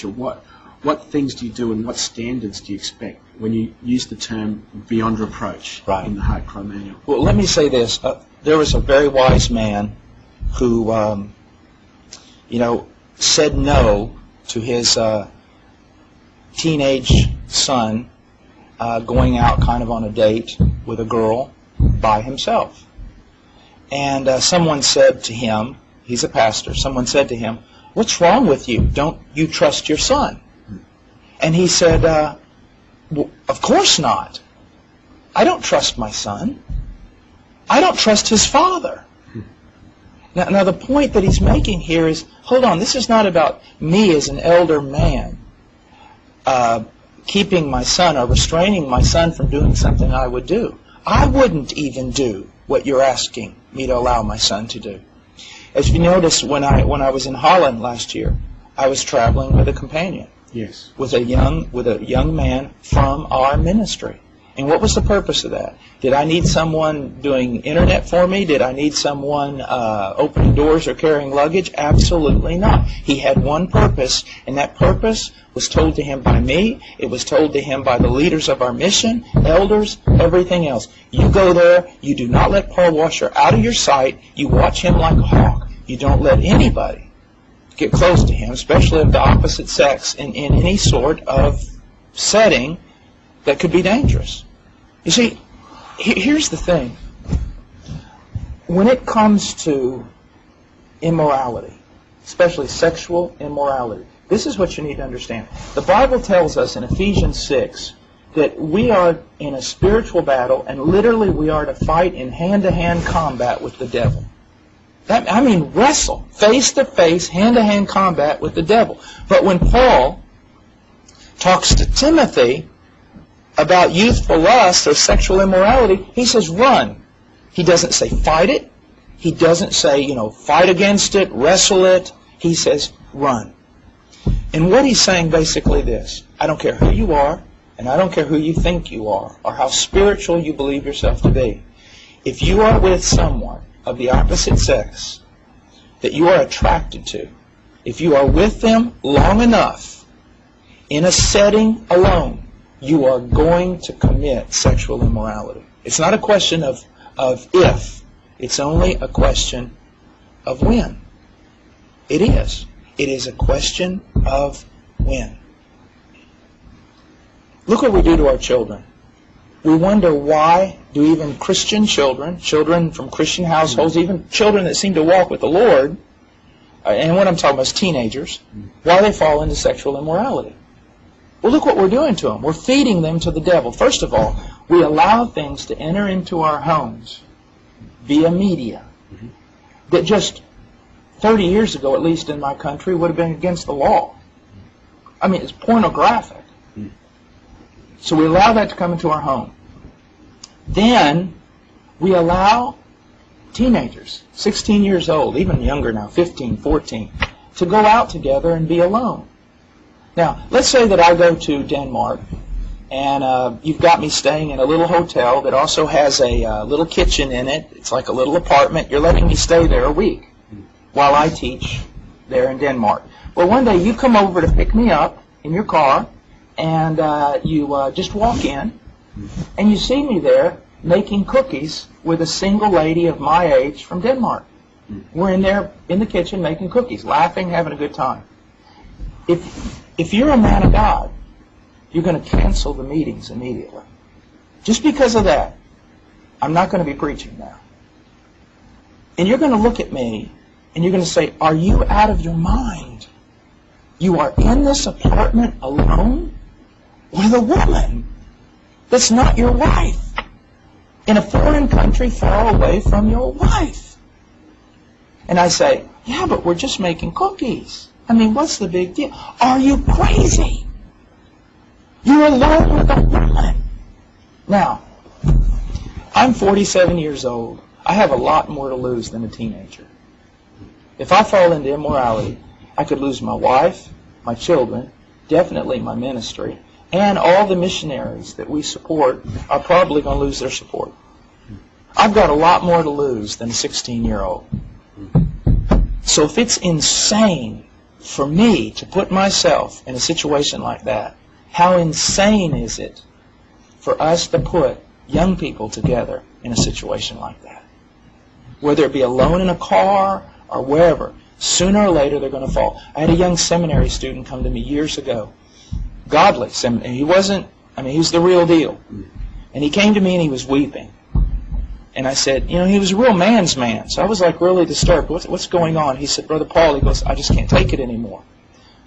what things do you do and what standards do you expect when you use the term beyond reproach in the Heart Cry Manual? Well, let me say this. There was a very wise man who, said no to his teenage son going out kind of on a date with a girl by himself. And someone said to him, he's a pastor, someone said to him, "What's wrong with you? Don't you trust your son?" And he said, well, of course not. I don't trust my son. I don't trust his father. Now the point that he's making here is, hold on, this is not about me as an elder man keeping my son or restraining my son from doing something I would do. I wouldn't even do what you're asking me to allow my son to do. As you notice, when I was in Holland last year, I was traveling with a companion. Yes. With a young man from our ministry. And what was the purpose of that? Did I need someone doing internet for me? Did I need someone opening doors or carrying luggage? Absolutely not. He had one purpose, and that purpose was told to him by me. It was told to him by the leaders of our mission, elders, everything else. You go there. You do not let Paul Washer out of your sight. You watch him like a hawk. You don't let anybody get close to him, especially of the opposite sex, in any sort of setting that could be dangerous. You see, here's the thing. When it comes to immorality, especially sexual immorality, this is what you need to understand. The Bible tells us in Ephesians 6 that we are in a spiritual battle, and literally we are to fight in hand-to-hand combat with the devil. Wrestle, face-to-face, hand-to-hand combat with the devil. But when Paul talks to Timothy about youthful lust or sexual immorality, he says run. He doesn't say fight it. He doesn't say, fight against it, wrestle it. He says run. And what he's saying basically this: I don't care who you are, and I don't care who you think you are, or how spiritual you believe yourself to be. If you are with someone of the opposite sex that you are attracted to, if you are with them long enough in a setting alone, you are going to commit sexual immorality. It's not a question of if. It's only a question of when. It is. It is a question of when. Look what we do to our children. We wonder why do even Christian children from Christian households, even children that seem to walk with the Lord, and what I'm talking about is teenagers, why they fall into sexual immorality. Well, look what we're doing to them. We're feeding them to the devil. First of all, we allow things to enter into our homes via media that just 30 years ago, at least in my country, would have been against the law. It's pornographic. So we allow that to come into our home. Then we allow teenagers, 16 years old, even younger now, 15, 14, to go out together and be alone. Now, let's say that I go to Denmark, and you've got me staying in a little hotel that also has a little kitchen in it. It's like a little apartment. You're letting me stay there a week while I teach there in Denmark. Well, one day you come over to pick me up in your car, and you just walk in, and you see me there making cookies with a single lady of my age from Denmark. We're in there in the kitchen making cookies, laughing, having a good time. If you're a man of God, you're going to cancel the meetings immediately. Just because of that, I'm not going to be preaching now. And you're going to look at me, and you're going to say, are you out of your mind? You are in this apartment alone with a woman that's not your wife, in a foreign country far away from your wife. And I say, yeah, but we're just making cookies. What's the big deal? Are you crazy? You're alone with a woman. Now, I'm 47 years old. I have a lot more to lose than a teenager. If I fall into immorality, I could lose my wife, my children, definitely my ministry, and all the missionaries that we support are probably going to lose their support. I've got a lot more to lose than a 16-year-old. So if it's insane for me to put myself in a situation like that, how insane is it for us to put young people together in a situation like that? Whether it be alone in a car or wherever, sooner or later they're going to fall. I had a young seminary student come to me years ago, godly seminary. He wasn't, he was the real deal. And he came to me and he was weeping. And I said, he was a real man's man. So I was like really disturbed. What's going on? He said, Brother Paul, he goes, I just can't take it anymore.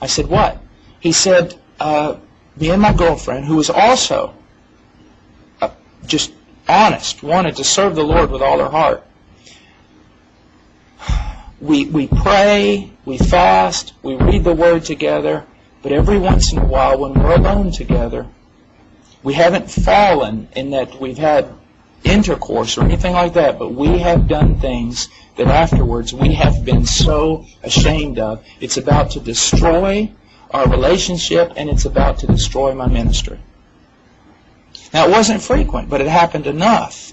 I said, what? He said, me and my girlfriend, who was also just honest, wanted to serve the Lord with all her heart. We pray, we fast, we read the Word together, but every once in a while when we're alone together, we haven't fallen in that we've had intercourse or anything like that, but we have done things that afterwards we have been so ashamed of. It's about to destroy our relationship, and it's about to destroy my ministry. Now, it wasn't frequent, but it happened enough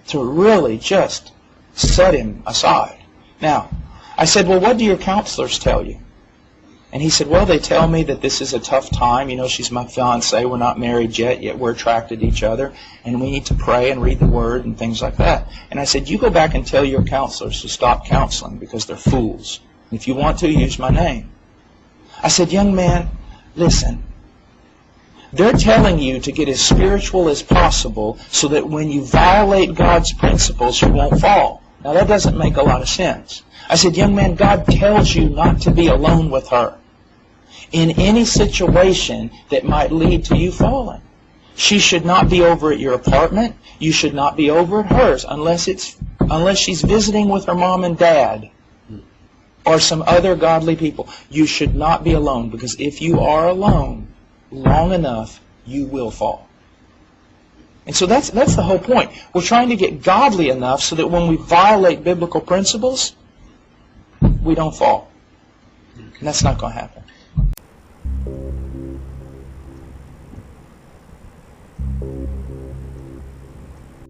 to really just set him aside. Now, I said, well, what do your counselors tell you? And he said, well, they tell me that this is a tough time. She's my fiancée. We're not married yet we're attracted to each other. And we need to pray and read the Word and things like that. And I said, you go back and tell your counselors to stop counseling because they're fools. If you want to, use my name. I said, young man, listen. They're telling you to get as spiritual as possible so that when you violate God's principles, you won't fall. Now, that doesn't make a lot of sense. I said, young man, God tells you not to be alone with her in any situation that might lead to you falling. She should not be over at your apartment. You should not be over at hers unless she's visiting with her mom and dad or some other godly people. You should not be alone, because if you are alone long enough, you will fall. And so that's the whole point. We're trying to get godly enough so that when we violate biblical principles, we don't fall. And that's not going to happen.